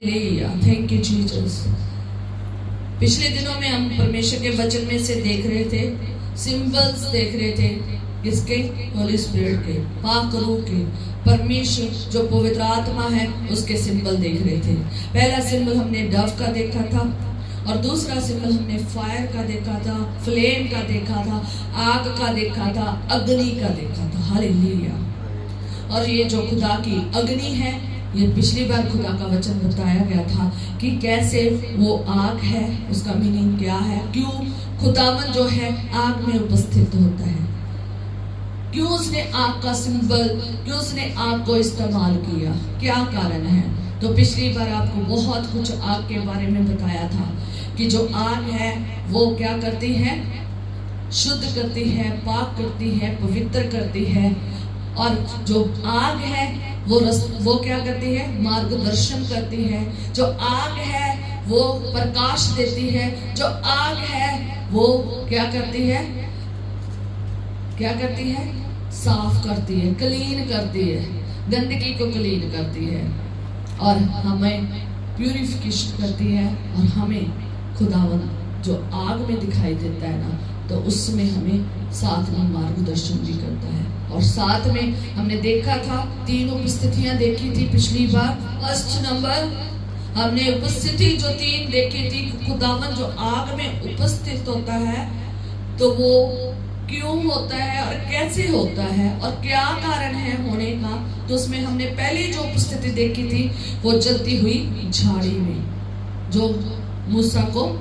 Thank you Jesus. पिछले दिनों में हम परमेश्वर के वचन में से देख रहे थे, सिंबल्स देख रहे थे, किसके? होली स्पिरिट के, पाक रूह के, परमेश्वर जो पवित्र आत्मा है उसके सिंबल देख रहे थे। पहला सिंबल हमने डव का देखा था और दूसरा सिंबल हमने फायर का देखा था, फ्लेम का देखा था, आग का देखा था, अग्नि का देखा था। हालेलुया। और ये जो खुदा की अग्नि है, ये पिछली बार खुदा का वचन बताया गया था कि कैसे वो आग है, उसका मीनिंग क्या है, क्यों खुदावन जो है आग में उपस्थित होता है, क्यों उसने आग का सिंबल, क्यों उसने आग को इस्तेमाल किया, क्या कारण है। तो पिछली बार आपको बहुत कुछ आग के बारे में बताया था कि जो आग है वो क्या करती है, शुद्ध करती है, पाक करती है, पवित्र करती है। और जो आग है वो क्या करती है, मार्गदर्शन करती है। जो आग है वो प्रकाश देती है। जो आग है वो क्या करती है, क्या करती है, साफ करती है, क्लीन करती है, गंदगी को क्लीन करती है और हमें प्यूरिफिकेशन करती है। और हमें खुदावन जो आग में दिखाई देता है ना, तो उसमें हमें साथ में मार्गदर्शन भी करता है। और साथ में हमने देखा था, तीन उपस्थितियां देखी थी पिछली बार। फर्स्ट नंबर हमने उपस्थिति जो तीन देखी थी, खुदावन जो आग में उपस्थित होता है तो वो क्यों होता है और कैसे होता है और क्या कारण है होने का। तो उसमें हमने पहली जो उपस्थिति देखी थी वो जलती हुई झाड़ी में, जो मूसा को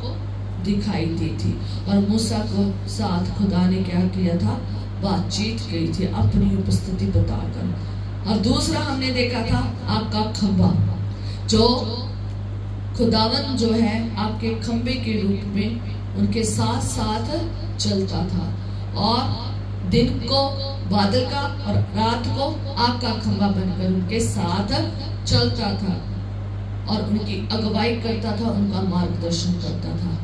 दिखाई दी थी। और मूसा को साथ खुदा ने क्या किया था, बातचीत की थी अपनी उपस्थिति बताकर। और दूसरा हमने देखा था आग का खंभा, जो खुदावन जो है आपके खंबे के रूप में उनके साथ साथ चलता था और दिन को बादल का और रात को आग का खंभा बनकर उनके साथ चलता था और उनकी अगुवाई करता था, उनका मार्गदर्शन करता था।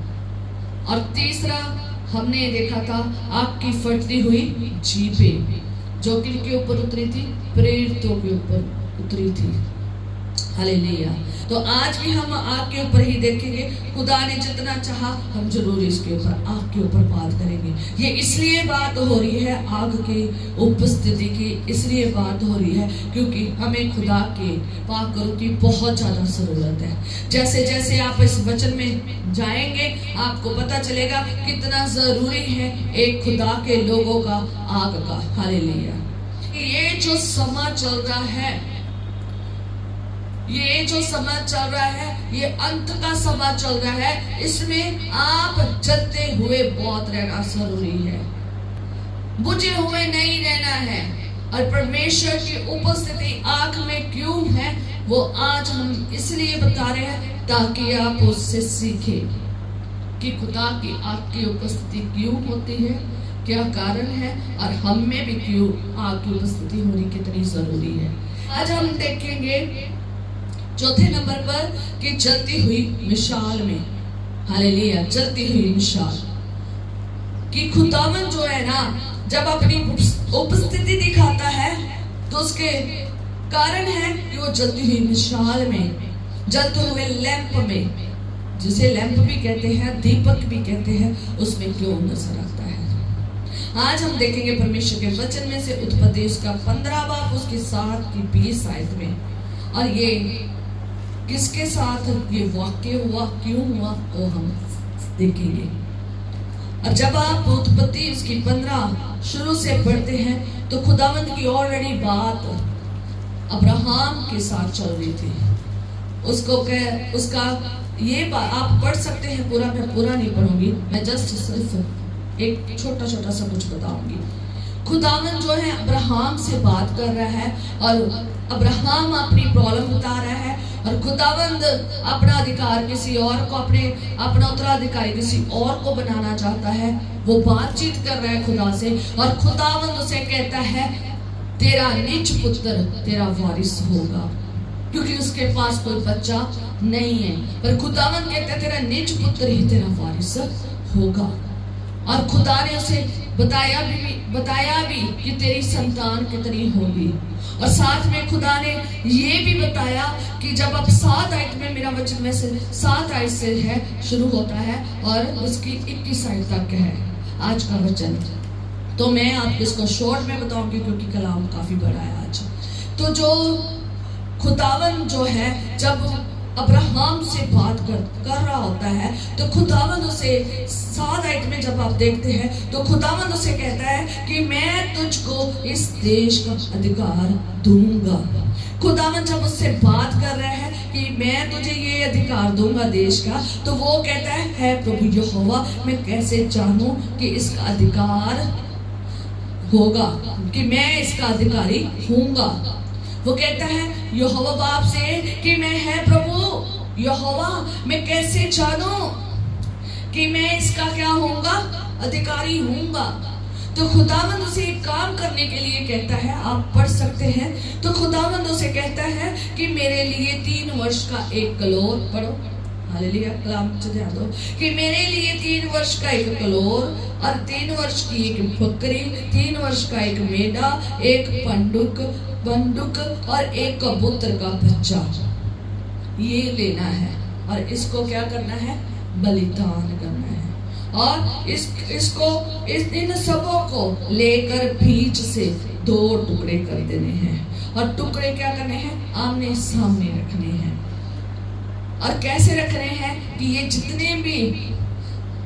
और तीसरा हमने देखा था आग की फटती हुई जीभें, जो किनके ऊपर उतरी थी, प्रेरितों के ऊपर उतरी थी। हालेलुया। तो आज भी हम आग के ऊपर ही देखेंगे। खुदा ने जितना चाहा हम जरूर इसके ऊपर, आग के ऊपर बात करेंगे। ये इसलिए बात हो रही है आग की उपस्थिति की, इसलिए बात हो रही है क्योंकि हमें खुदा के पाक रूह की बहुत ज्यादा जरूरत है। जैसे जैसे आप इस वचन में जाएंगे आपको पता चलेगा कितना जरूरी है एक खुदा के लोगों का आग का। हालेलुया। ये जो समा चल रहा है, ये जो समय चल रहा है, ये अंत का समय चल रहा है, इसमें आप जलते हुए बहुत रहना जरूरी है, बुझे हुए नहीं रहना है। और परमेश्वर की उपस्थिति आग में क्यों है वो आज हम इसलिए बता रहे हैं ताकि आप उससे सीखें कि खुदा की आग की उपस्थिति क्यों होती है, क्या कारण है और हम में भी क्यों आग की उपस्थिति होनी कितनी जरूरी है। आज हम देखेंगे चौथे नंबर पर कि जलती हुई मिसाल में, हालेलुया, जलती हुई मिसाल कि खुदावन जो है ना जब अपनी उपस्थिति दिखाता है तो उसके कारण है कि वो जलती हुई मिसाल में, जलते हुए लैंप में, जिसे लैंप भी कहते हैं, दीपक भी कहते हैं, उसमें क्यों नजर आता है। आज हम देखेंगे परमेश्वर के वचन में से उत्पत्ति उसका 15 बाब उसके 7 की 20 आयत में। और ये किसके साथ ये वाक्य हुआ, क्यों हुआ, वो हम देखेंगे। और जब आप उत्पत्ति उसकी 15 शुरू से पढ़ते हैं तो खुदावंद की ऑलरेडी बात अब्राहम के साथ चल रही थी। उसका ये बात आप पढ़ सकते हैं पूरा, मैं पूरा नहीं पढ़ूंगी, मैं जस्ट सिर्फ एक छोटा छोटा सा कुछ बताऊंगी। खुदावन जो है अब्राहम से बात कर रहा है और अब्राहम अपनी प्रॉब्लम बता रहा है और खुदावंद अपना अधिकार किसी और को, अपना उत्तराधिकारी किसी और को बनाना चाहता है। वो बातचीत कर रहा है खुदा से और खुदावंद उसे कहता है तेरा निज पुत्र तेरा वारिस होगा, क्योंकि उसके पास कोई बच्चा नहीं है। पर खुदावंद कहता है तेरा निज पुत्र ही तेरा वारिस होगा। और खुदा ने उसे बताया भी कि तेरी संतान कितनी होगी और साथ में खुदा ने ये भी बताया कि जब अब 7 आयत में मेरा वचन में से 7 आयत से है शुरू होता है और उसकी 21 आयत तक है आज का वचन। तो मैं आपको इसको शॉर्ट में बताऊंगी क्योंकि कलाम काफी बड़ा है आज। तो जो खुदावन जो है जब अब्राहम से बात कर रहा होता है तो खुदावन उसे 7 आयत में जब आप देखते हैं तो खुदावन उसे कहता है कि मैं तुझको इस देश का अधिकार दूंगा। खुदावन जब उससे बात कर रहा है कि मैं तुझे ये अधिकार दूंगा देश का, तो वो कहता है प्रभु यहोवा मैं कैसे जानूं कि इसका अधिकार होगा, कि मैं इसका अधिकारी हूँगा। वो कहता है यहोवा बाप से कि मैं है प्रभु यहोवा मैं कैसे जानूं कि मैं इसका क्या होऊंगा, अधिकारी होऊंगा। तो खुदावंद उसे एक काम करने के लिए कहता है, आप पढ़ सकते हैं। तो खुदावंद उसे कहता है कि मेरे लिए 3 वर्ष का एक कलोर, पढ़ो हालेलुया, कलाम से ध्यान दो, कि मेरे लिए 3 वर्ष का एक कलोर और 3 वर्ष की एक बकरी, 3 वर्ष का एक मेढ़ा, एक बंदूक और एक कबूतर का बच्चा ये लेना है और इसको क्या करना है, बलिदान करना है। और इन सबों को लेकर बीच से 2 टुकड़े कर देने हैं और टुकड़े क्या करने हैं, आमने सामने रखने हैं। और कैसे रख रहे हैं कि ये जितने भी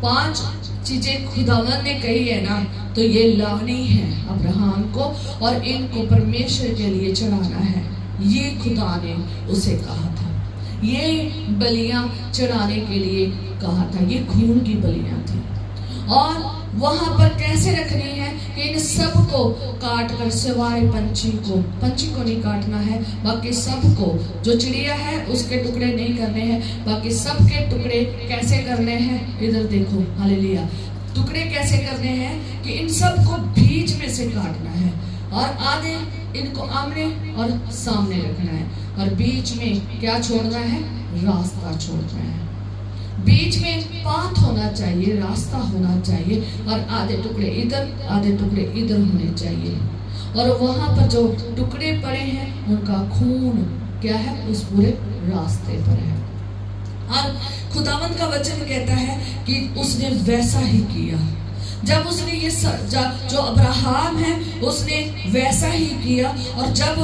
5 चीजें खुदावंद ने कही है ना, तो ये लानी है अब्राहम को और इनको परमेश्वर के लिए चढ़ाना है। ये खुदा ने उसे कहा था, ये बलियां चढ़ाने के लिए कहा था, ये खून की बलियां थी। और वहां पर कैसे रखनी है कि इन सब को काट कर, सिवाय पंछी को नहीं काटना है, बाकी सबको, जो चिड़िया है उसके टुकड़े नहीं करने हैं, बाकी सबके टुकड़े कैसे करने हैं, इधर देखो हालेलुया, टुकड़े कैसे करने हैं कि इन सब को बीच में से काटना है और आधे इनको आमने और सामने रखना है और बीच में क्या छोड़ना है, रास्ता छोड़ना है। बीच में पाथ होना चाहिए, रास्ता होना चाहिए और आधे टुकड़े इधर आधे टुकड़े इधर होने चाहिए। और वहां पर जो टुकड़े पड़े हैं उनका खून क्या है, उस पूरे रास्ते पर है। और खुदावंद का वचन कहता है कि उसने वैसा ही किया। जब उसने ये जो अब्राहम है उसने वैसा ही किया और जब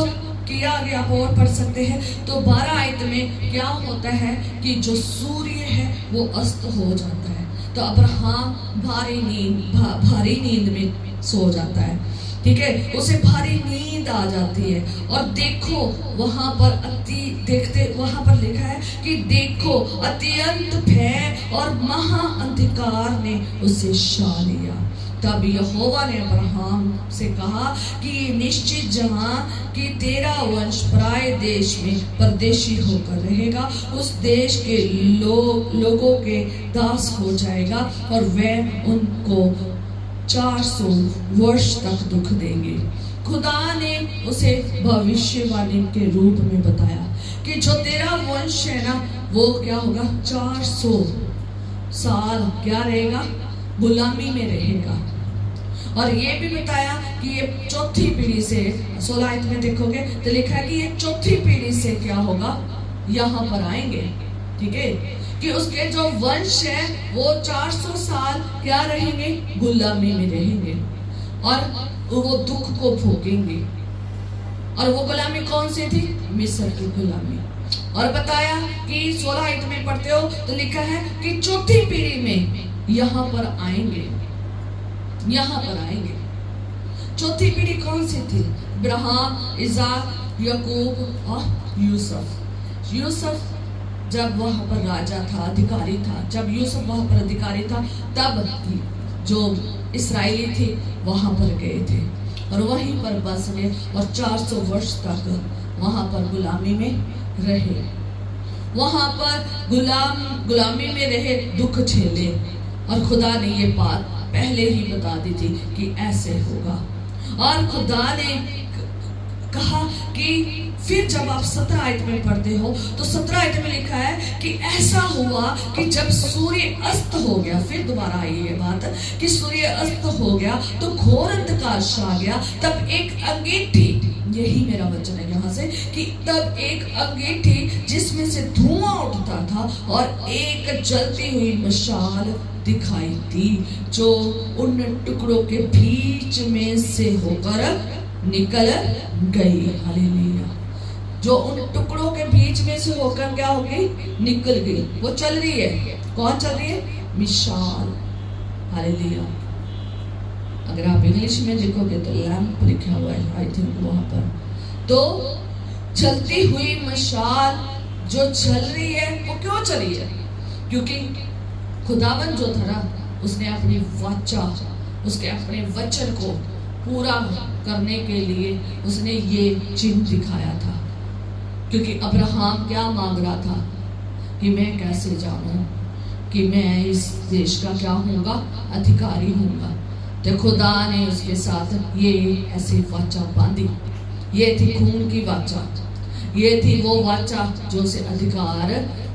किया आगे आप और पढ़ सकते हैं तो 12 आयत में क्या होता है कि जो सूर्य है वो अस्त हो जाता है, तो अब्राहम भारी नींद में सो जाता है, ठीक है, उसे भारी नींद आ जाती है। और देखो वहां पर वहां पर लिखा है कि देखो अत्यंत भय और महा अंधकार ने उसे छा लिया। तब यहोवा ने अब्राहम से कहा कि निश्चित जहां कि तेरा वंश पराये देश में परदेशी होकर रहेगा, उस देश के लोगों के दास हो जाएगा और वह उनको 400 वर्ष तक दुख देंगे। खुदा ने उसे भविष्यवाणी के रूप में बताया कि जो तेरा वंश है ना वो क्या होगा, 400 साल क्या रहेगा, गुलामी में रहेगा। और ये भी बताया कि ये 4थी पीढ़ी से, 16 आयत में देखोगे तो लिखा है कि ये 4थी पीढ़ी से क्या होगा, यहाँ पर आएंगे, ठीक है, कि उसके जो वंश है वो 400 साल क्या रहेंगे, गुलामी में रहेंगे और वो दुख को भोगेंगे। और वो गुलामी कौन सी थी, मिस्र की गुलामी। और बताया कि 16 आयत में पढ़ते हो तो लिखा है कि 4थी पीढ़ी में यहाँ पर आएंगे, यहाँ पर आएंगे। 4थी पीढ़ी कौन सी थी, इब्राहिम, इसाक, याकूब और यूसुफ जब वहां पर राजा था, अधिकारी था, जब यूसुफ वहां पर अधिकारी था तब जो इस्राएली थे वहां पर गए थे और वहीं पर बस गए और 400 वर्ष तक वहां पर गुलामी में रहे, वहां पर गुलामी में रहे, दुख झेले। और खुदा ने ये बात पहले ही बता दी थी कि ऐसे होगा। और खुदा ने कहा कि फिर जब आप 17 आयत में पढ़ते हो तो 17 आयत में लिखा है कि ऐसा हुआ कि जब सूर्य अस्त हो गया, फिर दोबारा आई ये बात कि सूर्य अस्त हो गया तो घोर अंधकार छा गया। तब एक अंगीठी यही मेरा वचन है यहाँ से कि तब एक अंगीठी जिसमें से धुआं उठता था और एक जलती हुई मशाल दिखाई दी जो उन टुकड़ों के बीच में से होकर निकल गई। हालेलुया। जो उन टुकड़ों के बीच में से होकर क्या हो गई? निकल गई। वो चल रही है। कौन चल रही है? मिसाल। हालेलुया। अगर आप इंग्लिश में देखोगे तो लैंप लिखा हुआ है, आई थिंक वहां पर। तो चलती हुई मशाल जो चल रही है, वो क्यों चल रही है? क्योंकि खुदावन जो था ना, उसने अपनी वाचा, उसके अपने वचन को पूरा करने के लिए उसने ये चिन्ह दिखाया था। क्योंकि अब्राहम क्या मांग रहा था कि मैं कैसे जानूं कि मैं इस देश का क्या होऊंगा? अधिकारी होऊंगा। तो खुदा ने उसके साथ ये ऐसी वाचा बांधी। ये थी खून की वाचा, ये थी वो वाचा जो उसे अधिकार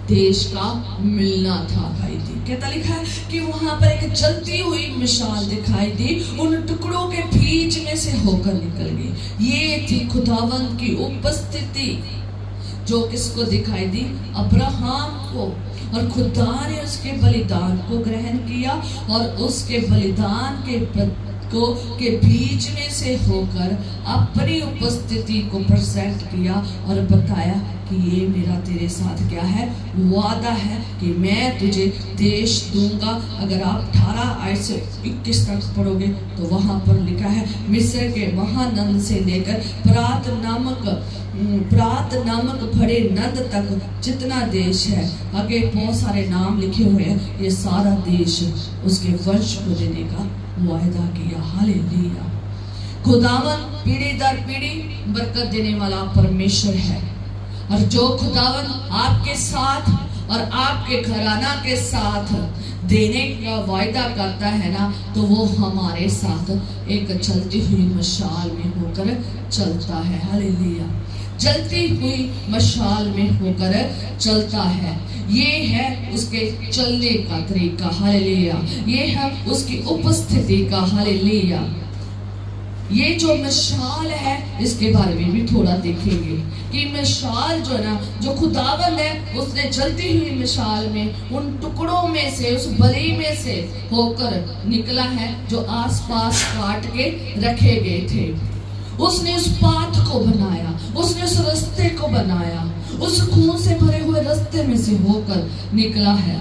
देश का मिलना था। भाई दी कहता लिखा है कि वहां पर एक जलती हुई मिसाल दिखाई दी, उन टुकड़ों के बीच में से होकर निकल गई। ये थी खुदावंत की उपस्थिति जो किसको दिखाई दी? अब्राहम को। और खुदा ने उसके बलिदान को ग्रहण किया और उसके बलिदान के बीच में से होकर अपनी उपस्थिति को प्रेजेंट किया और बताया कि ये मेरा तेरे साथ क्या है? वादा है कि मैं तुझे देश दूंगा। अगर आप 18 आयत से 21 तक पढ़ोगे तो वहां पर लिखा है, मिस्र के महानंद से लेकर प्रात नामक बड़े नद तक जितना देश है, आगे बहुत सारे नाम लिखे हुए हैं, ये सारा देश उसके वंश को देने का वायदा किया। हालेलुया। खुदावन पीढ़ी दर पीढ़ी बरकत देने वाला परमेश्वर है। और जो खुदावन आपके साथ और आपके घराना के साथ देने का वायदा करता है ना, तो वो हमारे साथ एक चलती हुई मशाल में होकर चलता है। हालेलुया। जलती हुई मशाल में होकर चलता है। ये है उसके चलने का तरीका। हालेलुया। ये है उसकी उपस्थिति का। हालेलुया। ये जो मशाल है, इसके बारे में भी थोड़ा देखेंगे कि मशाल जो है ना, जो खुदावन है, उसने जलती हुई मशाल में उन टुकड़ों में से, उस बलि में से होकर निकला है जो आसपास काट के रखे गए थे। उसने उस पाथ को बनाया, उसने उस रास्ते को बनाया, उस खून से भरे हुए रास्ते में से होकर निकला है।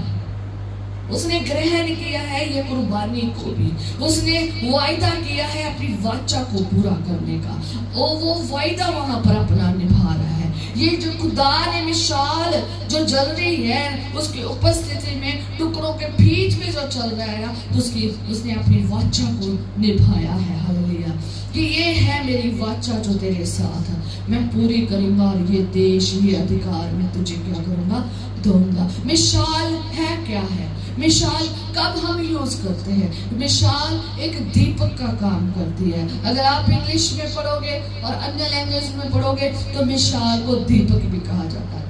उसने ग्रहण किया है ये कुर्बानी को भी, उसने वायदा किया है अपनी वाचा को पूरा करने का, और वो वायदा वहां पर अपना निभा रहा है। ये जो खुदा ने मिसाल जो जल रही है, उसकी उपस्थिति में टुकड़ों के बीच में जो चल रहा है ना, तो उसने अपनी वाचा को निभाया है। हालेलुया। कि ये है मेरी वाचा जो तेरे साथ है, मैं पूरी करूंगा और ये देश, ये अधिकार मैं तुझे क्या करूंगा? दूंगा। मिसाल है क्या है? मिसाल कब हम यूज करते हैं? मिसाल एक दीपक का काम करती है। अगर आप इंग्लिश में पढ़ोगे और अन्य लैंग्वेज में पढ़ोगे तो मिसाल को दीपक भी कहा जाता है।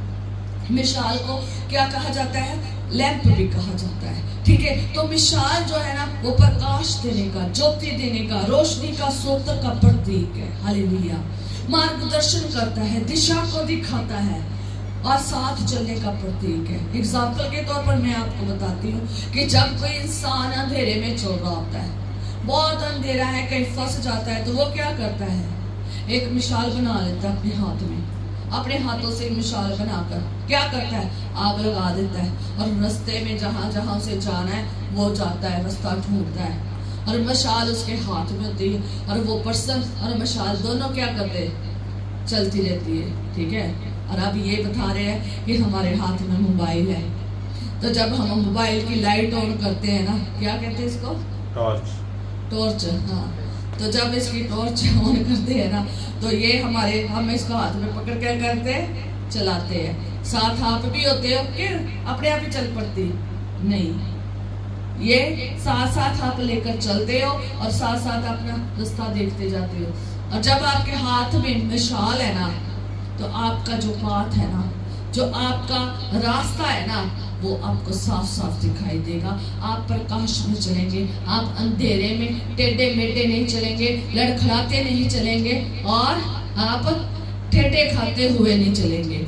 मिसाल को क्या कहा जाता है? लैंप भी कहा जाता है। ठीक है। तो मिसाल जो है ना, वो प्रकाश देने का, ज्योति देने का, रोशनी का स्रोत का प्रतीक है। हालेलुया। मार्गदर्शन करता है, दिशा को दिखाता है और साथ चलने का प्रतीक है। एग्जाम्पल के तौर पर मैं आपको बताती हूँ कि जब कोई इंसान अंधेरे में चल रहा होता है, बहुत अंधेरा है, कहीं फंस जाता है, तो वो क्या करता है? एक मिसाल बना लेता है अपने हाथ में, अपने हाथों से मिसाल बनाकर क्या करता है? आग लगा देता है और रास्ते में जहां जहां उसे जाना है वो जाता है, रास्ता ढूंढता है, और मशाल उसके हाथ में होती है, और वो पर्सन और मशाल दोनों क्या करते हैं? चलती रहती है। ठीक है। और अब ये बता रहे हैं कि हमारे हाथ में मोबाइल है, तो जब हम मोबाइल की लाइट ऑन करते हैं ना, क्या कहते हैं इसको? टॉर्च। हाँ। तो जब इसकी टॉर्च ऑन करते हैं ना, तो ये हम इसको हाथ में पकड़ कर करते हैं, चलाते हैं। साथ आप भी होते हो कि अपने आप ही चल पड़ती? नहीं, ये साथ साथ आप लेकर चलते हो और साथ साथ अपना रास्ता देखते जाते हो। और जब आपके हाथ में मिसाल है ना, तो आपका जो पाथ है ना, जो आपका रास्ता है ना, वो आपको साफ साफ दिखाई देगा। आप प्रकाश में चलेंगे, आप अंधेरे में टेढ़े मेढ़े नहीं चलेंगे, लड़खड़ाते नहीं चलेंगे, और आप ठेठे खाते हुए नहीं चलेंगे,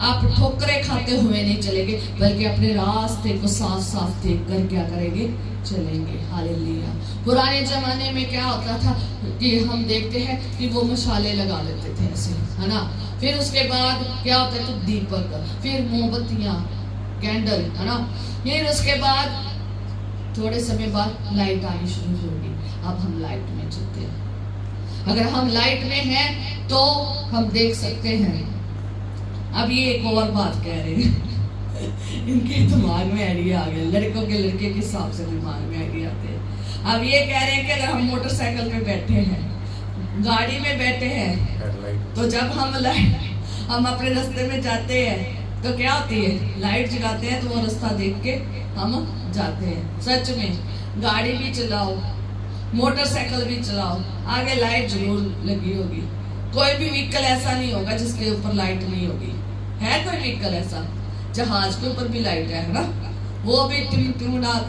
आप ठोकरे खाते हुए नहीं चलेंगे, बल्कि अपने रास्ते को साफ साफ देख कर क्या करेंगे, चलेंगे। हालेलुया। पुराने जमाने में क्या होता था कि हम देखते हैं कि वो मशाले लगा लेते थे ऐसे, है ना। फिर उसके बाद क्या होता है, दीपक, फिर मोमबत्तियां, कैंडल, है ना। फिर उसके बाद थोड़े समय बाद लाइट आनी शुरू होगी। अब हम लाइट में चलते हैं। अगर हम लाइट में हैं तो हम देख सकते हैं। अब ये एक और बात कह रहे हैं इनके दिमाग में आइडिया आ गया, लड़कों के लड़के के हिसाब से दिमाग में आइडिया आते हैं। अब ये कह रहे हैं कि अगर हम मोटरसाइकिल पे बैठे हैं, गाड़ी में बैठे हैं, तो जब हम अपने रास्ते में जाते हैं तो क्या होती है, लाइट जगाते हैं, तो वो रास्ता देख के हम जाते हैं। सच में गाड़ी भी चलाओ, मोटरसाइकिल भी चलाओ, आगे लाइट जरूर लगी होगी। कोई भी व्हीकल ऐसा नहीं होगा जिसके ऊपर लाइट नहीं होगी। है कोई व्हीकल ऐसा? जहाज के ऊपर भी लाइट है ना, वो भी टिम के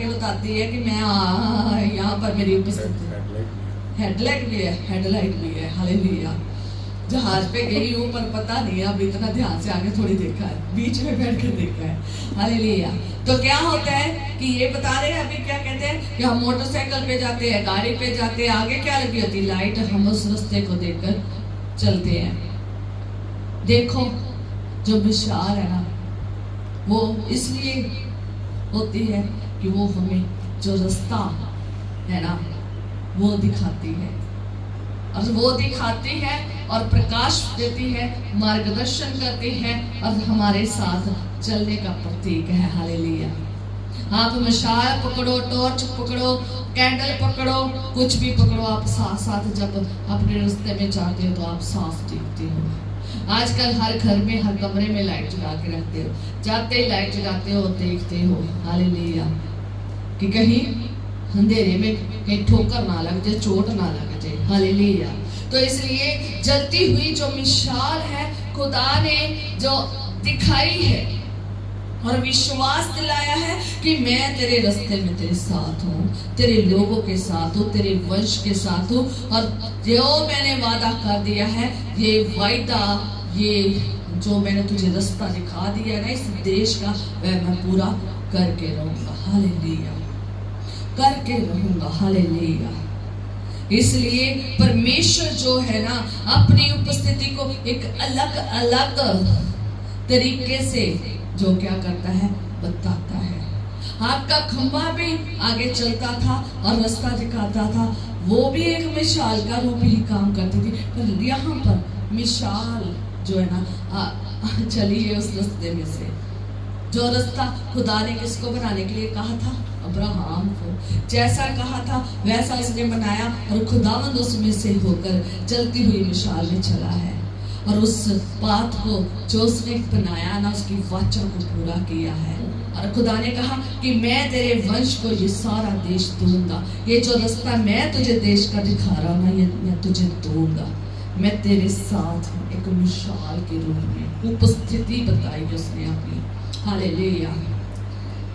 बताती है कि मैं यहाँ पर मेरी उपस्थिति। हेडलाइट भी है, हेडलाइट भी है। हालेलुया। जहाज पे गई हूँ पर पता नहीं, अब इतना ध्यान से आगे थोड़ी देखा है, बीच में बैठ कर देखा है। हालेलुया। तो क्या होता है कि ये बता रहे हैं, अभी क्या कहते हैं कि हम मोटरसाइकिल पे जाते हैं, गाड़ी पे जाते हैं, आगे क्या लगी होती है, लाइट। हम उस रास्ते को देखकर चलते हैं। देखो जो मिसाल है ना, वो इसलिए होती है कि वो हमें जो रास्ता है ना वो दिखाती है, और वो दिखाती है और प्रकाश देती है, मार्गदर्शन करती है और हमारे साथ चलने का प्रतीक है। हालेलुया। आप मशाल पकड़ो, टॉर्च पकड़ो, कैंडल पकड़ो, कुछ भी पकड़ो, आप साथ साथ जब अपने रास्ते में जाते हो तो आप साफ दिखते हो। आजकल हर घर में, हर कमरे में लाइट जगा के रखते हो, जाते ही लाइट जगाते हो, देखते हो। हालेलुया। कि कहीं अंधेरे में कहीं ठोकर ना लग जाए, चोट ना लग जाए। हालेलुया। तो इसलिए जलती हुई जो मिसाल है, खुदा ने जो दिखाई है और विश्वास दिलाया है कि मैं तेरे रास्ते में तेरे साथ हूँ, तेरे लोगों के साथ हूँ, तेरे वंश के साथ हूँ, और जो मैंने वादा कर दिया है, ये वायदा, ये जो मैंने तुझे रास्ता दिखा दिया ना इस देश का, वह मैं पूरा करके रहूंगा। हालेलुया। करके रहूंगा। हालेलुया। इसलिए परमेश्वर जो है ना, अपनी उपस्थिति को एक अलग अलग तरीके से जो क्या करता है, बताता है। आपका खंभा भी आगे चलता था और रास्ता दिखाता था, वो भी एक मिसाल का रूप ही काम करती थी। पर यहाँ पर मिसाल जो है ना चली है उस रास्ते में से, जो रास्ता खुदा ने किसको बनाने के लिए कहा था, अब्राहम को। जैसा कहा था वैसा उसने बनाया, और खुदावंद उसमें से होकर चलती हुई मिसाल में चला है, और उस बात को जो उसने बनाया ना, उसकी वाचा को पूरा किया है। और खुदा ने कहा कि मैं तेरे वंश को ये सारा देश दूंगा। ये जो रास्ता मैं तुझे देश का दिखा रहा हूँ ना, ये मैं तुझे दूंगा। मैं तेरे साथ हूँ। एक मिसाल के रूप में उपस्थिति बताई उसने अपनी। हालेलुया।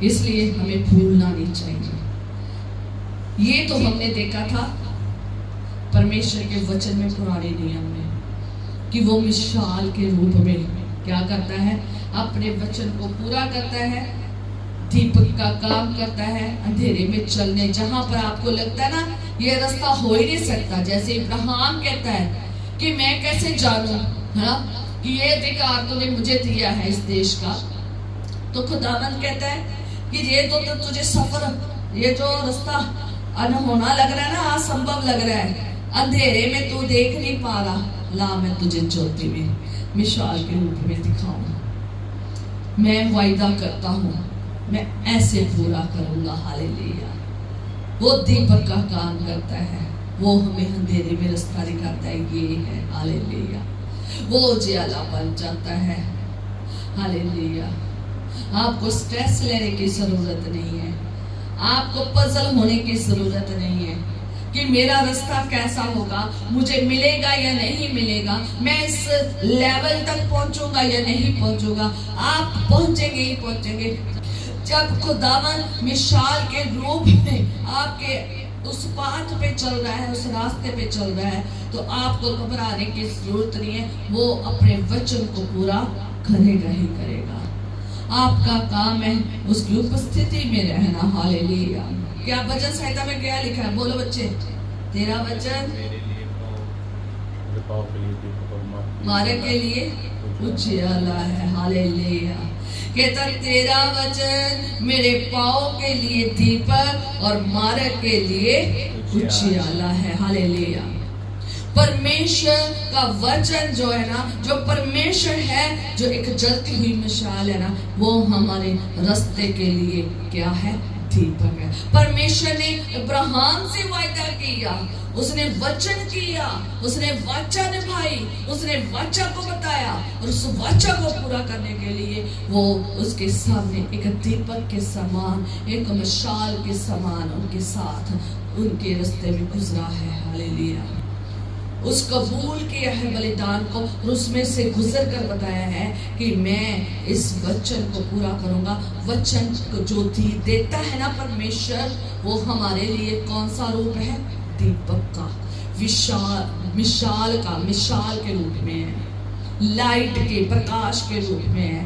इसलिए हमें भूलना नहीं चाहिए। ये तो हमने देखा था परमेश्वर के वचन में, पुराने नियम में, कि वो मिसाल के रूप में क्या करता है, अपने वचन को पूरा करता है, दीपक का काम करता है, अंधेरे में चलने। जहां पर आपको लगता है ना ये रास्ता हो ही नहीं सकता, जैसे इब्राहिम कहता है कि मैं कैसे जानूं, है ना, कि ये अधिकार तूने मुझे दिया है इस देश का, तो खुदावंद कहता है कि ये तो तुझे सफर, ये जो रास्ता अनहोना लग रहा है ना, असंभव लग रहा है, अंधेरे में तू देख नहीं पा रहा, ला मैं तुझे ज्योति में मिसाल के रूप में दिखाऊंगा। मैं वायदा करता हूँ, मैं ऐसे पूरा करूंगा। हालेलुया। वो दीपक का काम करता है, वो हमें अंधेरे में रास्ता दिखाता है, ये है। हालेलुया। वो उजियाला बन जाता है। हालेलुया। आपको स्ट्रेस लेने की जरूरत नहीं है, आपको पजल होने की जरूरत नहीं है कि मेरा रास्ता कैसा होगा, मुझे मिलेगा या नहीं मिलेगा, मैं इस लेवल तक पहुंचूंगा या नहीं पहुंचूंगा। आप पहुंचेंगे ही पहुंचेंगे जब खुदावन मिसाल के रूप में आपके उस पाथ पे चल रहा है, उस रास्ते पे चल रहा है, तो आपको घबराने की जरूरत नहीं है। वो अपने वचन को पूरा करेगा ही करेगा। आपका काम है उसकी उपस्थिति में रहना। हालेलुया। क्या भजन संहिता में क्या लिखा है? बोलो बच्चे, तेरा वचन मार्ग के लिए उजियाला है। हालेलुया। कहता तेरा वचन मेरे पाँव के लिए दीपक और मार्ग के लिए उजियाला है। हालेलुया। परमेश्वर का वचन जो है ना, जो परमेश्वर है, जो एक जलती हुई मिसाल है ना, वो हमारे रास्ते के लिए क्या है? दीपक है। परमेश्वर ने अब्राहम से वायदा किया, उसने वचन किया, उसने वाचा निभाई, उसने वाचा को बताया, और उस वाचा को पूरा करने के लिए वो उसके सामने एक दीपक के समान, एक मिसाल के समान उनके साथ उनके रास्ते में गुजरा है। हालेलुया। उस कबूल किया है बलिदान को, और उसमें से गुजर कर बताया है कि मैं इस वचन को पूरा करूंगा। वचन को जो देता है ना परमेश्वर, वो हमारे लिए कौन सा रूप है? दीपक का, मिसाल का, मिसाल के रूप में है, लाइट के, प्रकाश के रूप में है।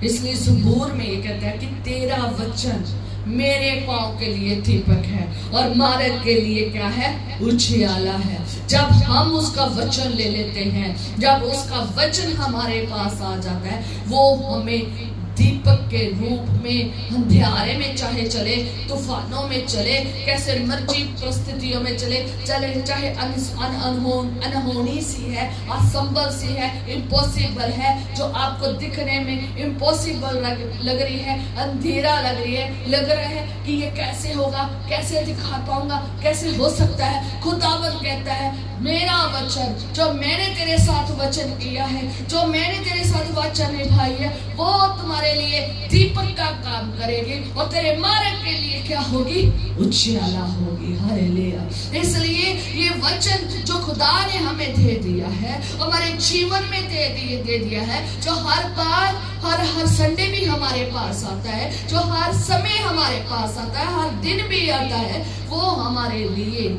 इसलिए ज़बूर में ये कहता है कि तेरा वचन मेरे पाँव के लिए दीपक है और मार्ग के लिए क्या है? उजियाला है। जब हम उसका वचन ले लेते हैं, जब उसका वचन हमारे पास आ जाता है, वो हमें दीपक के रूप में अंधियारे में चाहे चले, तूफानों में चले, कैसे मर्जी परिस्थितियों में चले, चाहे अनहोनी सी है, असंभव सी है, इम्पॉसिबल है, जो आपको दिखने में इम्पॉसिबल लग रही है, अंधेरा लग रही है, लग रहा है कि ये कैसे होगा, कैसे दिखा पाऊंगा, कैसे हो सकता है। खुदावंद कहता है मेरा वचन, जो मैंने तेरे साथ वचन किया है, जो मैंने तेरे साथ वचन निभाई है, वो तुम्हारे लिए दीपक का काम करेगी और तेरे मार्ग के लिए क्या होगी? उजियाला होगी। हालेलुया। इसलिए ये वचन जो खुदा ने हमें दे दिया है, हमारे जीवन में दे दिया है, जो हर बार हर संडे भी हमारे पास आता है, जो हर समय हमारे पास आता है, हर दिन भी आता है, वो हमारे लिए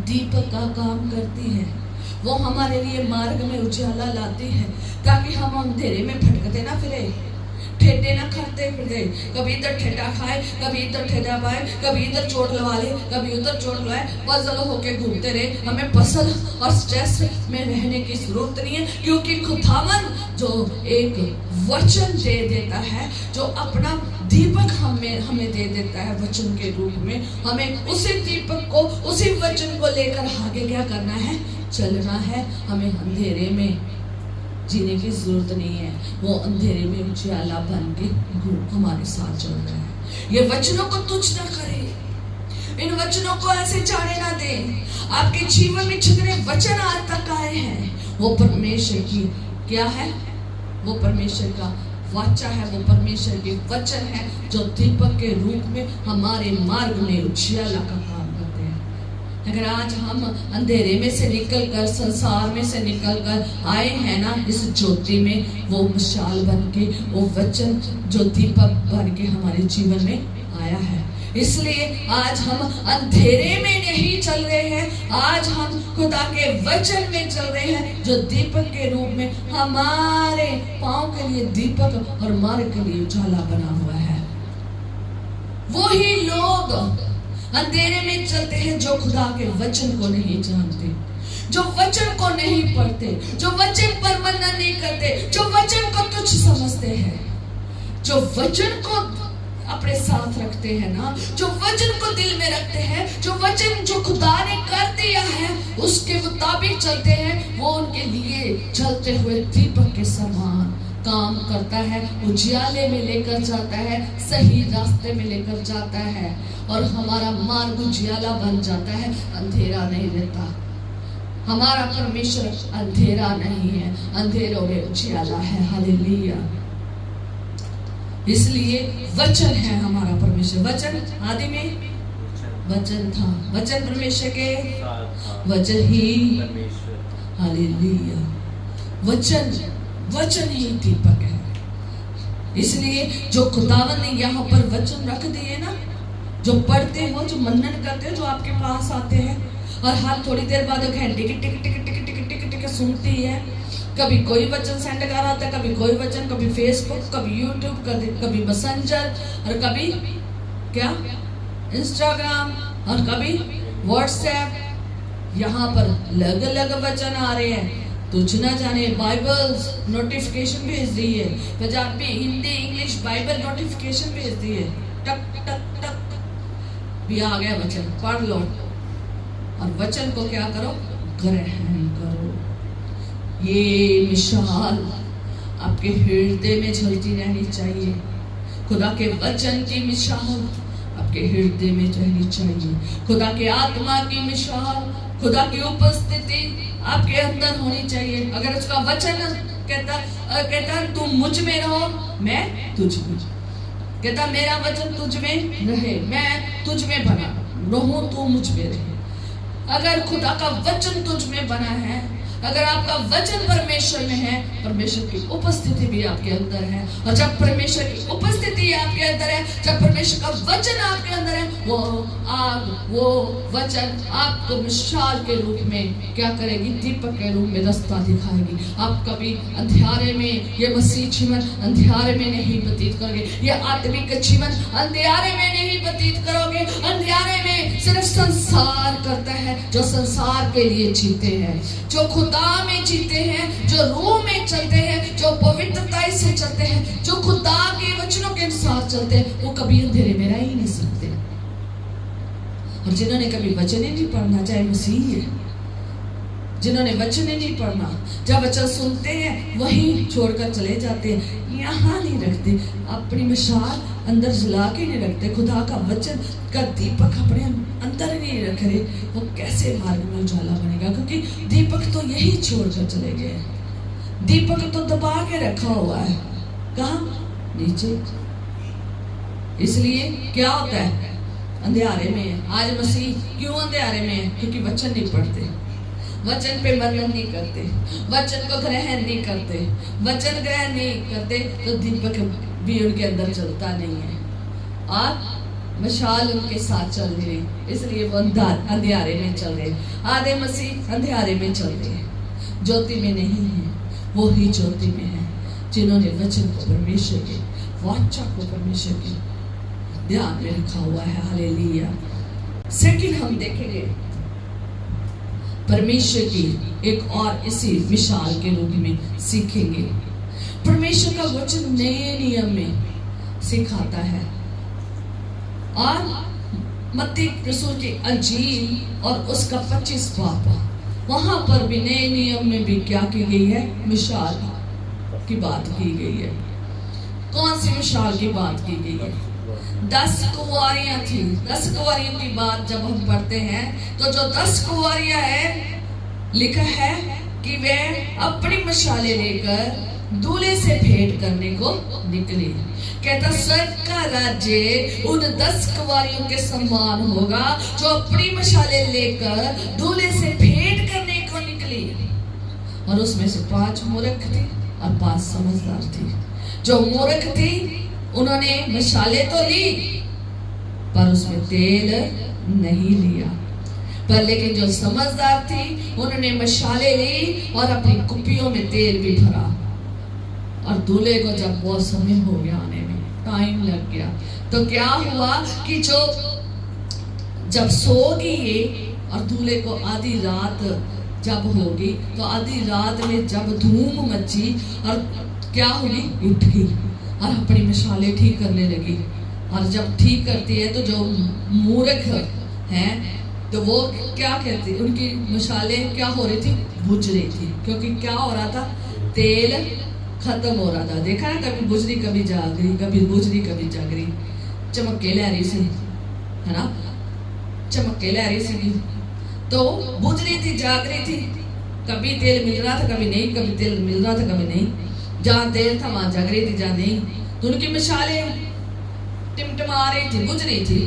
दीपक का काम करती है। वो हमारे लिए मार्ग में उजाला लाती है, ताकि हम अंधेरे में भटकते ना फिरे, ठेडे ना खाते फिरे, कभी इधर ठेडा खाए, कभी इधर ठेडा पाए, कभी इधर चोट लगा ले, कभी उधर चोट लगाए, पजल होके घूमते रहे। हमें पसल और स्ट्रेस में रहने की जरूरत नहीं है, क्योंकि खुदावन जो एक वचन दे देता है, जो अपना दीपक हमें दे देता है वचन के रूप में, हमें उसी दीपक को, उसी वचन को लेकर आगे क्या करना है? चलना है। हमें अंधेरे में जीने की जरूरत नहीं है, वो अंधेरे में उजियाला बन के हमारे साथ चल रहा है। ये वचनों को तुच्छ ना करे, इन वचनों को ऐसे जाने ना दे। आपके जीवन में जितने वचन आज तक आए हैं, वो परमेश्वर की क्या है? वो परमेश्वर का वाचा है, वो परमेश्वर के वचन है, जो दीपक के रूप में हमारे मार्ग में उजियाला का काम करते हैं। अगर आज हम अंधेरे में से निकलकर, संसार में से निकलकर आए हैं ना इस ज्योति में, वो मिसाल बन के, वो वचन जो दीपक बन के हमारे जीवन में आया है। इसलिए आज हम अंधेरे में नहीं चल रहे हैं, आज हम खुदा के वचन में चल रहे हैं, जो दीपक के रूप में हमारे पाँव के लिए दीपक और मार्ग के लिए उजाला बना हुआ है। वही लोग अंधेरे में चलते हैं जो खुदा के वचन को नहीं जानते, जो वचन को नहीं पढ़ते, जो वचन पर मनन नहीं करते, जो वचन को तुच्छ समझते हैं, जो वचन को अपने साथ रखते हैं ना, जो वचन को दिल में रखते हैं, जो वचन जो खुदा ने कर दिया है उसके मुताबिक चलते हैं, वो उनके लिए चलते हुए दीपक के समान काम करता है, उजियाले में लेकर जाता है, सही रास्ते में लेकर जाता है, और हमारा मार्ग उजियाला बन जाता है, अंधेरा नहीं रहता। हमारा परमेश्वर अंधेरा नहीं है, अंधेरों में उजियाला है। हालेलुया। इसलिए वचन है हमारा परमेश्वर। वचन आदि में वचन था, वचन परमेश्वर के वचन ही, हालेलुया, वचन ही दीपक है। इसलिए जो खुदावन ने यहाँ पर वचन रख दिए ना, जो पढ़ते हो, जो मनन करते हो, जो आपके पास आते हैं और हर थोड़ी देर बाद घंटे की टिक टिक टिक टिक टिक टिक सुनती है। कभी कोई वचन सेंड कर आता है, कभी कोई वचन, कभी फेसबुक, कभी यूट्यूब, कभी मैसेंजर, और कभी क्या इंस्टाग्राम, और कभी व्हाट्सएप। यहाँ पर अलग अलग वचन आ रहे हैं। तुझ ना जाने बाइबल्स नोटिफिकेशन भेज दी है, Punjabi, Hindi, English Bible notification भेज दी है, टक टक टक भी आ गया वचन, पढ़ लो। और वचन को क्या करो? ग्रहण करो। ये मिसाल आपके हृदय में चलती रहनी चाहिए। खुदा के वचन की मिसाल आपके हृदय में रहनी चाहिए। खुदा के आत्मा की मिसाल, खुदा की उपस्थिति आपके अंदर होनी चाहिए। अगर उसका वचन कहता तुम मुझ में रहो, मैं तुझ में, कहता मेरा वचन तुझ में रहे, मैं तुझ में बना रहूं, तू मुझ में रहे। अगर खुदा का वचन तुझ में बना है, अगर आपका वचन परमेश्वर में है, परमेश्वर की उपस्थिति भी आपके अंदर है। और जब परमेश्वर की उपस्थिति आपके अंदर है, जब परमेश्वर का वचन आपके अंदर है, वो वचन आपको मिसाल के रूप में क्या करेगी? दीपक के रूप में रास्ता दिखाएगी। आप कभी अंधियारे में, ये मसीह जीवन अंधियारे में नहीं व्यतीत करोगे, ये आत्मिक जीवन अंधियारे में नहीं व्यतीत करोगे। अंधियारे में सिर्फ संसार करता है, जो संसार के लिए जीते हैं, जो खुदा में जीते हैं, जो रूह में चलते हैं, जो पवित्रता से चलते हैं, जो खुदा के वचनों के अनुसार चलते हैं, वो कभी अंधेरे में रह ही नहीं सकते। और जिन्होंने कभी वचन ही नहीं पढ़ना, चाहे मसीह है, जिन्होंने वचन ही नहीं पढ़ना, जब वचन सुनते हैं वहीं छोड़कर चले जाते हैं, यहाँ नहीं रखते, अपनी मिसाल अंदर जला के नहीं रखते, खुदा का वचन का दीपक अपने अंदर नहीं रख रहे, वो कैसे मार्ग में उजाला बनेगा? क्योंकि दीपक तो यही छोड़कर चले गए। दीपक तो दबा के रखा हुआ है, कहाँ? नीचे। इसलिए क्या होता है? अंधेरे में है। आज मसीह क्यों अंधेरे में है? क्योंकि वचन नहीं पढ़ते, वचन पे मनन नहीं करते, वचन को ग्रहण नहीं करते। वचन ग्रहण नहीं करते तो दीपक भी उनके अंदर चलता नहीं है और मशाल उनके साथ चल रही है, इसलिए वो अंधेरे में चल रहे। आधे मसीह अंधेरे में चल रहे हैं, ज्योति में नहीं है। वो ही ज्योति में है जिन्होंने वचन को, परमेश्वर के वाचा को परमेश्वर के ध्यान में रखा हुआ है। हालेलुया। सेकंड हम देखेंगे परमेश्वर की एक और इसी मिसाल के रूप में सीखेंगे। परमेश्वर का वचन नए नियम में सिखाता है और मत्ती रसूल की अंजील और उसका 25 पापा, वहां पर भी नए नियम में भी क्या की गई है? मिसाल की बात की गई है। कौन सी मिसाल की बात की गई है? 10 कुंवारियां थी। 10 कुंवारियों की बात जब हम पढ़ते हैं तो जो 10 कुंवारियां है, लिखा है कि वे अपनी मशाले लेकर दूल्हे से भेंट करने को निकली। कहता स्वर्ग का राज्य उन 10 कुंवारियों के समान होगा जो अपनी मशाले लेकर दूल्हे से भेंट करने को निकली। और उसमें से 5 मूर्ख थे और 5 समझदार थी। जो मूर्ख थी उन्होंने मशाले तो ली पर उसमें तेल नहीं लिया, पर लेकिन जो समझदार थी उन्होंने मशाले ली और अपनी कुप्पियों में तेल भी भरा। और दूल्हे को जब बहुत समय हो गया आने में, टाइम लग गया, तो क्या हुआ कि जो जब सोगी ये और दूल्हे को आधी रात जब होगी, तो आधी रात में जब धूम मची और क्या होगी, उठ गई और अपनी मशाले ठीक करने लगी। और जब ठीक करती है तो जो मूर्ख हैं तो वो क्या कहती, उनकी मशाले क्या हो रही थी, बुझ रही थी, क्योंकि क्या हो रहा था, तेल खत्म हो रहा था। देखा ना, कभी बुझ रही कभी जाग रही, कभी बुझ रही कभी जाग रही, चमके लहरी सी, है ना, चमके लहरी सी, तो बुझ रही थी, जाग रही थी, कभी तेल मिल रहा था कभी नहीं, कभी तेल मिल रहा था कभी नहीं, जहाँ तेल था वहां जग रही थी, जहाँ नहीं तो उनकी मिसाले टिमटिमा रही थी, बुझ रही थी।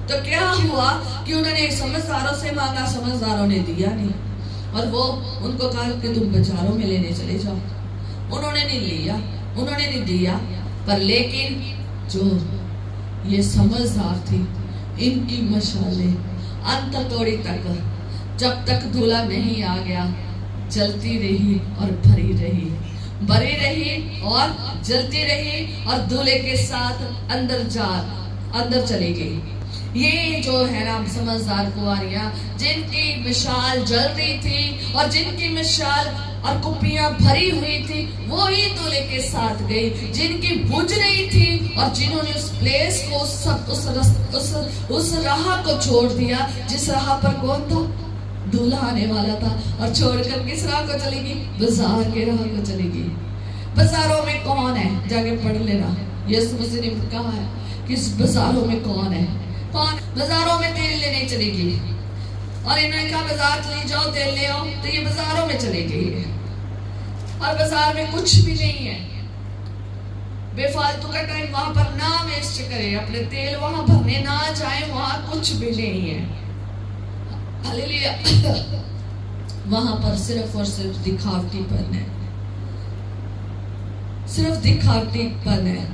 तो क्या हुआ कि उन्होंने समझदारों से मांगा, समझदारों ने दिया नहीं और वो उनको कहा कि तुम बाजारों में लेने चले जाओ। उन्होंने नहीं लिया, उन्होंने नहीं दिया, पर लेकिन जो ये समझदार थी इनकी मशालें अंत तोड़ी तक, जब तक दूल्हा नहीं आ गया, जलती रही और भरी रही, भरी रही और जलती रही और दूल्हे के साथ अंदर चली गई। ये जो है ना समझदार कुंवारियां, जिनकी मिसाल जल रही थी और जिनकी मिसाल और कुपियां भरी हुई थी, वो ही दूल्हे के साथ गई। जिनकी बुझ रही थी और जिन्होंने उस प्लेस को उस राह को छोड़ दिया, जिस राह पर कौन था, दूल्हा आने वाला था, और छोड़कर किस राह को चलेगी, बाजार के राह को चलेगी। बाजारों में कौन है, जाके पढ़ लेना। यीशु मसीह ने कहा है कि इस बाजारों में कौन है, कौन बाजारों में तेल लेने चलेगी। और इन्होंने कहा बाजार चले जाओ तेल ले आओ, तो ये बाजारों में चले गई और बाजार में कुछ भी नहीं है। बेफालतू का टाइम वहां पर ना वेस्ट करे, अपने तेल वहां भरने ना जाए, वहां कुछ भी नहीं है। हालेलुया। वहां पर सिर्फ और सिर्फ दिखावटीपन है, सिर्फ दिखावटीपन है।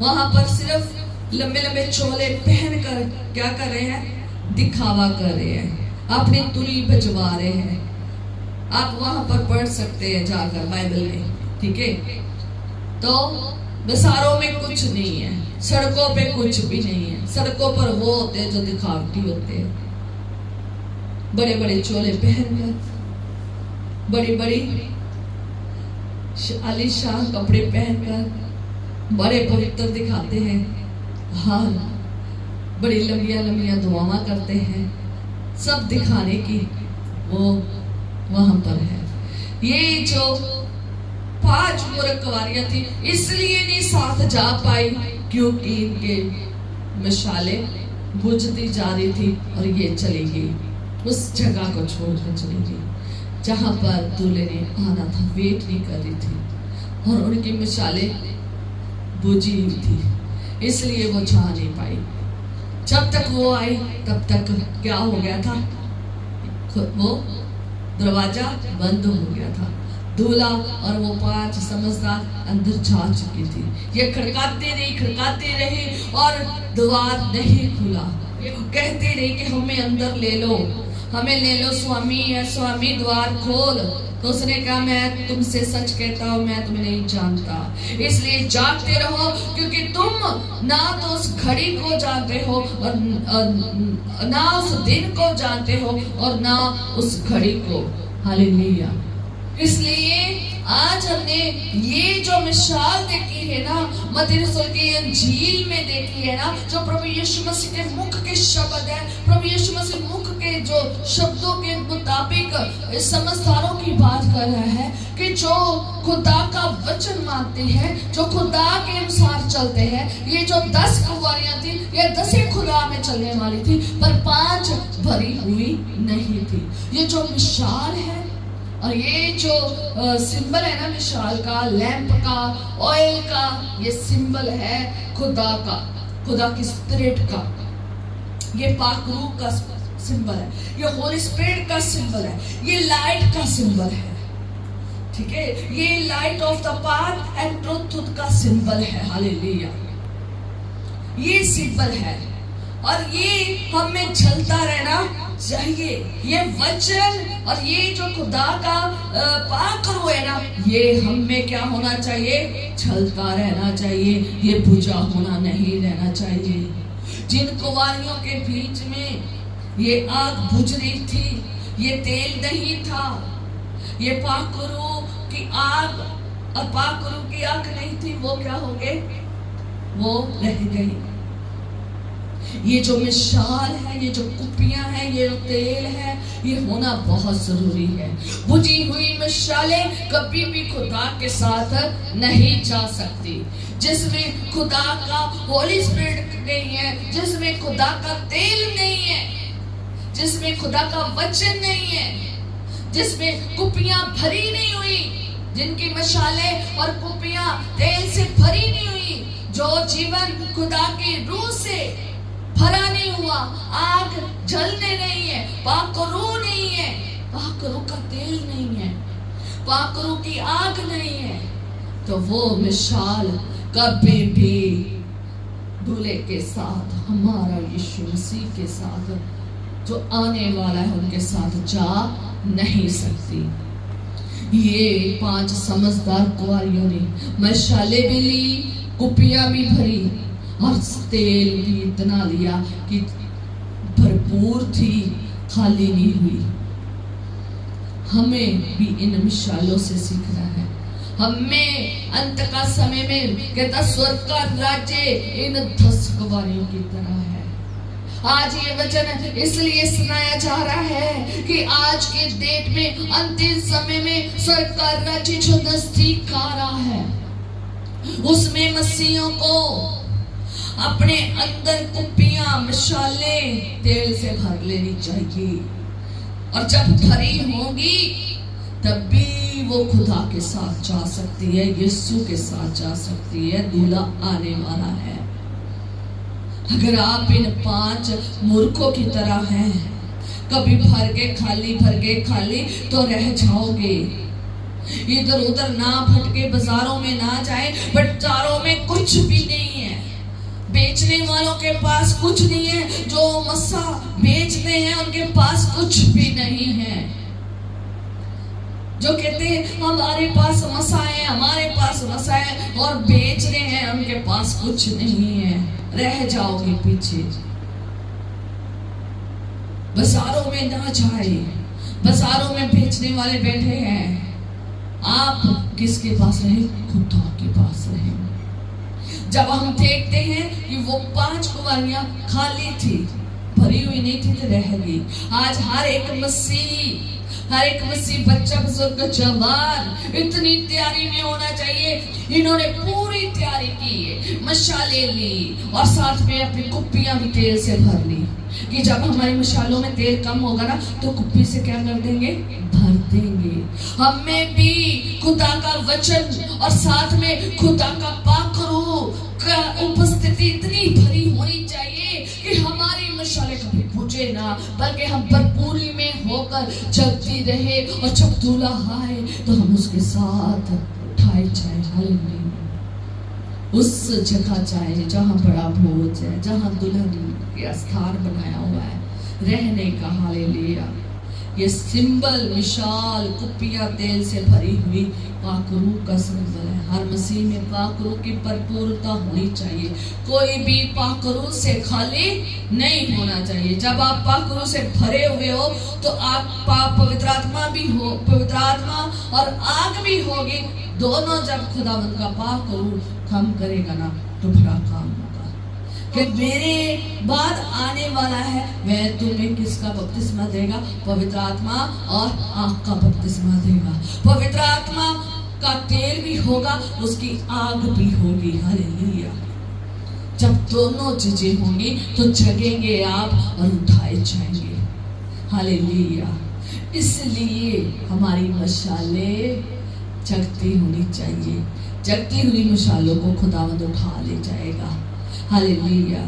वहां पर सिर्फ लंबे लंबे चोले पहनकर क्या कर रहे हैं, दिखावा कर रहे हैं, अपनी तुरी बजवा रहे हैं। आप वहां पर पढ़ सकते हैं जाकर बाइबल में, ठीक है। तो बाजारों में कुछ नहीं है, सड़कों पे कुछ भी नहीं है। सड़कों पर वो होते हैं जो दिखावटी होते हैं, बड़े बड़े चोले पहनकर, बड़ी बड़ी आलीशान कपड़े पहनकर, बड़े पवित्र दिखाते हैं। हाँ, बड़ी लंबिया लंबिया दुआएं करते हैं, सब दिखाने की वो वहां पर है। ये जो 5 मूर्ख कुंवारियां थी, इसलिए नहीं साथ जा पाई क्योंकि इनके मिसाले बुझती जा रही थी और ये चली गई, उस जगह को छोड़कर चली गई जहां पर दूल्हे ने आना था। वेट नहीं कर रही थी और उनकी मिसाले बुझी हुई थी, इसलिए वो जा नहीं पाई। जब तक वो आई तब तक क्या हो गया था, वो दरवाजा बंद हो गया था। दूल्हा और वो 5 समझदार अंदर जा चुकी थी। ये खड़काते रहे और द्वार नहीं खुला। ये कहते रहे कि हमें अंदर ले लो, हमें ले लो स्वामी, है स्वामी द्वार खोल। तो उसने कहा मैं तुमसे सच कहता हूँ, मैं तुम्हें नहीं जानता। इसलिए जागते रहो, क्योंकि तुम ना तो उस घड़ी को जानते हो और ना उस दिन को जानते हो और ना उस घड़ी को। हालेलुया। इसलिए आज हमने ये जो मिसाल देखी है ना, मत्ती रसूल की इंजील में देखी है ना, जो प्रभु यीशु मसीह के मुख के शब्द है, प्रभु यीशु मसीह मुख के जो शब्दों के मुताबिक समझदारों की बात कर रहा है कि जो खुदा का वचन मानते हैं, जो खुदा के अनुसार चलते हैं। ये जो 10 कुंवारियां थी, ये 10 खुदा में चलने वाली थी, पर 5 भरी हुई नहीं थी। ये जो मिसाल है और ये जो सिंबल है ना, मिसाल का, लैंप का, ऑयल का, ये सिंबल है खुदा का, खुदा की स्पिरिट का। ये पाक रूह का सिंबल है, ये होली स्पिरिट का सिंबल है, ये लाइट का सिंबल है, ठीक है। ये light of the path and truth का सिंबल है। हालेलुया। ये सिंबल है और ये हमें चलता रहना चाहिए। ये वचन और ये जो खुदा का पाक रूह है ना, ये हमें क्या होना चाहिए, चलता रहना चाहिए। ये बुझा होना नहीं रहना चाहिए। जिन कुंवारियों के बीच में ये आग बुझ रही थी, ये तेल नहीं था, ये पाक रूह की आग और पाक रूह की आग नहीं थी, वो क्या हो गए, वो रह गई। ये जो मिसाल है, ये जो कुपियां हैं, ये जो तेल है, ये होना बहुत जरूरी है। बुझी हुई मिसालें कभी भी खुदा के साथ नहीं जा सकती। जिसमें खुदा का होली स्पिरिट नहीं है, जिसमें खुदा का तेल नहीं है, जिसमें खुदा का वचन नहीं है, जिसमें कुपियां भरी नहीं हुई, जिनकी मिसालें और कुपियां तेल से भरी नहीं हुई, जो जीवन खुदा की रूह से भरा नहीं हुआ, आग जलने नहीं है, पाक रूह नहीं है, पाक रूह का तेल नहीं है, पाक रूह की आग नहीं है, तो वो मिसाल कभी भी दूल्हे के साथ, हमारा यीशु मसीह के साथ जो आने वाला है उनके साथ जा नहीं सकती। ये 5 समझदार कुंवारियों ने मशाले भी ली, कुपियां भी भरी और तेल भी इतना लिया कि भरपूर थी, खाली नहीं हुई। हमें भी इन मिसालों से सीखना है। हमें अंत का समय में कहता स्वर्ग का राज्य इन 10 कुंवारियों की तरह है। आज ये वचन इसलिए सुनाया जा रहा है कि आज के डेट में अंतिम समय में स्वर्ग का राज्य जो नजदीक आ रहा है, उसमें मसीहों को अपने अंदर कुपियां, मिसाले तेल से भर लेनी चाहिए। और जब भरी होंगी तब भी वो खुदा के साथ जा सकती है, यीशु के साथ जा सकती है। दूल्हा आने वाला है। अगर आप इन 5 मूर्खों की तरह हैं, कभी भर के खाली तो रह जाओगे। इधर उधर ना भटके, बाजारों में ना जाए, बाजारों में कुछ भी नहीं है, बेचने वालों के पास कुछ नहीं है, जो मसा बेचते हैं उनके पास कुछ भी नहीं है। जो कहते हैं हमारे पास मसा है और बेच रहे हैं, उनके पास कुछ नहीं है, रह जाओगे पीछे। बाजारों में ना जाए, बाजारों में बेचने वाले बैठे हैं, आप किसके पास रहे? खुदा के पास रहे। जब हम देखते हैं कि वो 5 कुंवारियां खाली थी, भरी हुई नहीं थी, तो रह गई। आज हर एक मसीह बच्चा, बुजुर्ग, जवान इतनी तैयारी में होना चाहिए। इन्होंने पूरी तैयारी की, मशाले ली और साथ में अपनी कुप्पियां भी तेल से भर ली कि जब हमारी मशालों में तेल कम होगा ना तो कुप्पी से क्या कर देंगे? भर देंगे। हमें भी खुदा का वचन और साथ में खुदा का पाक रूह का उपस्थिति इतनी भरी होनी चाहिए कि हमारी मशाले कभी बुझे ना, बल्कि हम भरपूरी में होकर जलती रहे और जब दूल्हा आए तो हम उसके साथ उठाए जाए। हालेलुया। उस जगह जाए जहाँ बड़ा भोज है, जहाँ दुल्हन के स्थान बनाया हुआ है रहने का। हालेलुया। ये सिंबल, मिसाल, कुप्पियां तेल से भरी हुई पाक रूह का सिंबल है। हर मसीह में पाक रूह की भरपूरता होनी चाहिए। कोई भी पाक रूह से खाली नहीं होना चाहिए। जब आप पाक रूह से भरे हुए हो तो आप पवित्र आत्मा भी हो, पवित्र आत्मा और आग भी होगी। दोनों जब खुदावंद का पाक रूह काम करेगा ना तो बड़ा काम होगा। कि मेरे बाद आने वाला है, वह तुम्हें किसका बपतिस्मा देगा? पवित्र आत्मा और आग का बपतिस्मा देगा। पवित्र आत्मा का तेल भी होगा, उसकी आग भी होगी। हालेलुया। जब दोनों चीजें होंगी तो जगेंगे आप और उठाए जाएंगे। हालेलुया। इसलिए हमारी मशाले जगती होनी चाहिए। जगती हुई मशालों को खुदावंद उठा ले जाएगा। हालेलुया।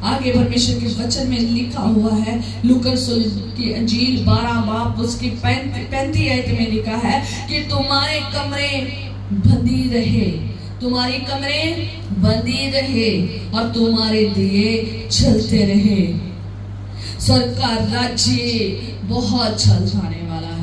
आगे परमेश्वर के वचन में लिखा हुआ है, लूका की अंजील 12 बाब उसकी 35 आयत में लिखा है कि तुम्हारे कमरे बंदी रहे, तुम्हारी कमरे बंदी रहे और तुम्हारे दिए जलते रहे। स्वर्ग का राज्य बहुत जल्द आने वाला है।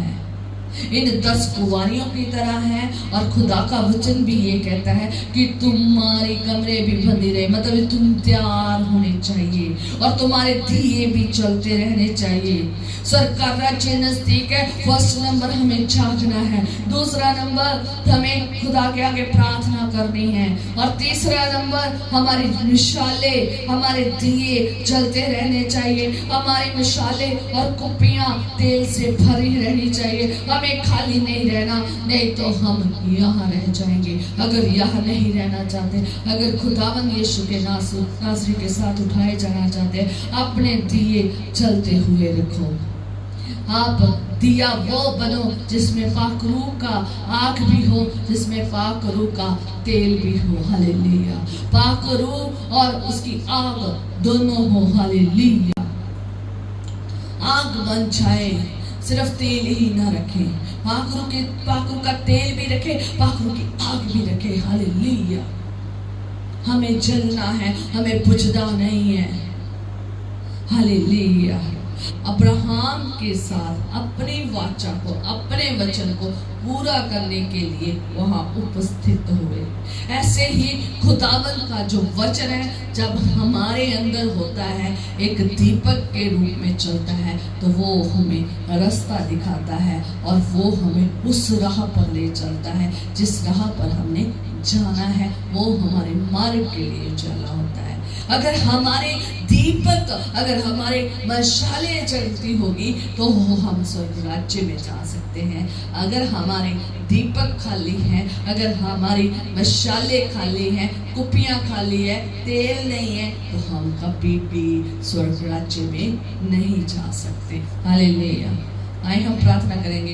इन 10 कुंवारियों की तरह है और खुदा का वचन भी ये कहता है कि तुम्हारी कमरे भी बंदी रहे, मतलब तुम तैयार होने चाहिए और तुम्हारे दिए भी चलते रहने चाहिए। स्वर्ग का राज्य नजदीक है। फर्स्ट नंबर हमें जागना है, दूसरा नंबर हमें खुदा के आगे प्रार्थना करनी है और तीसरा नंबर हमारी मिसाले, हमारे दिए जलते रहने चाहिए। हमारी मिसाले और कुप्पियां तेल से भरी रहनी चाहिए। हमें खाली नहीं रहना, नहीं तो हम यहाँ रह जाएंगे। अगर यहाँ नहीं रहना चाहते, अगर खुदावंद यीशु के नासरी के साथ उठाए जाना चाहते, अपने दिए जलते हुए रखो। आप दिया वो बनो जिसमें पाक रूह का आग भी हो, जिसमें पाक रूह का तेल भी हो। हालेलुया। पाक रूह और उसकी आग दोनों हो। हालेलुया। आग बन जाए, सिर्फ तेल ही ना रखे, पाक रूह का तेल भी रखे, पाक रूह की आग भी रखे। हालेलुया। हमें जलना है, हमें बुझना नहीं है। हालेलुया। अब्राहम के साथ अपनी वाचा को, अपने वचन को पूरा करने के लिए वहां उपस्थित हुए। ऐसे ही खुदावन का जो वचन है जब हमारे अंदर होता है, एक दीपक के रूप में चलता है, तो वो हमें रास्ता दिखाता है और वो हमें उस राह पर ले चलता है जिस राह पर हमने जाना है। वो हमारे मार्ग के लिए चला होता है। अगर हमारे दीपक, अगर हमारे मशालें जलती होगी तो हम स्वर्ग राज्य में जा सकते हैं। अगर हमारे दीपक खाली हैं, अगर हमारी मशालें खाली हैं, कुपियां खाली है, तेल नहीं है, तो हम कभी भी स्वर्ग राज्य में नहीं जा सकते। हालेलुया। आइए हम प्रार्थना करेंगे।